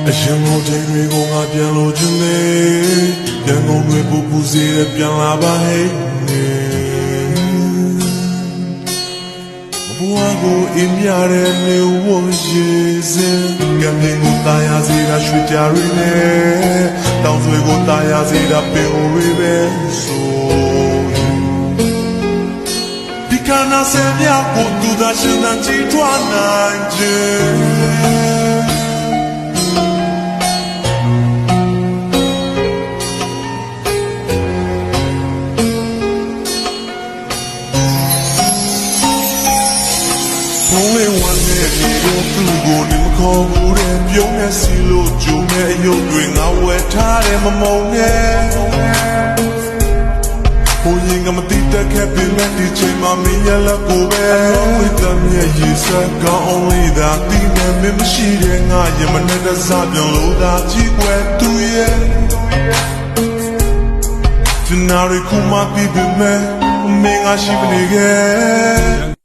အရင်ကိုချိန်တွေကိုငါပြန်လို့ချင်တယ်ပြန်ကုန်တွေပူပူစေတဲ့ပြန်လာပါဟဲ့ဘဝကိုအင်းရတဲ့နေဝရေစင်ကံတွေကိုတာယာစေတာရွှေကြရင်းနဲ့တောင်ဆွေကိုတာယာစေတာပင်ကိုတွေပဲဆိုဒီကနာဆယ်မြောက်ကိုသူသာရှင်သာကြည်ထွားနိုင်ခြင်းဘုံလေးဝမ်းနဲ့ဒီလိုသူ့ကိုနေမခေါ်ဘူးတဲ့ပြုံးနဲ့စီလို့ဂျုံနဲ့အယုတ်တွေငါဝယ်ထားတယ်မမုံနဲ့ဘုံရင်ကမတိတက်ခဲ့ပြင်မဲ့ဒီချိန်မှာမင်းရလက်ကိုပဲဝိတ္တမြရဲ့ရေစက်ကောင်းအောင်လေးသာတီးနဲ့မင်းမရှိတဲ့ငါရမနဲ့တစားပြောင်းလို့သာကြည့်ွယ်သူရဲ့ဒီနာရီခုမှပြီးပြီမဲ့မင်းငါရှိမနေခဲ့